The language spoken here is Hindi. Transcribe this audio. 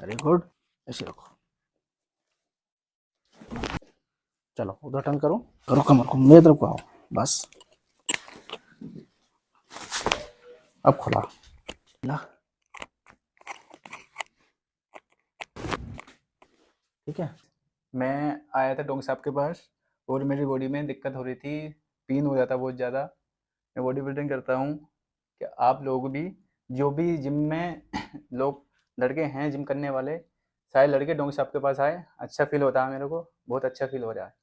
Very good. ऐसे रखो। चलो उधर टर्न करो, करो कमर को, मेरी तरफ को आओ। बस अब खुला ला। ठीक है। मैं आया था डॉक्टर साहब के पास और मेरी बॉडी में दिक्कत हो रही थी, पेन हो जाता बहुत ज़्यादा। मैं बॉडी बिल्डिंग करता हूँ। कि आप लोग भी, जो भी जिम में लोग लड़के हैं जिम करने वाले, सारे लड़के डॉक्टर साहब के पास आए। अच्छा फील होता है मेरे को, बहुत अच्छा फील हो रहा है।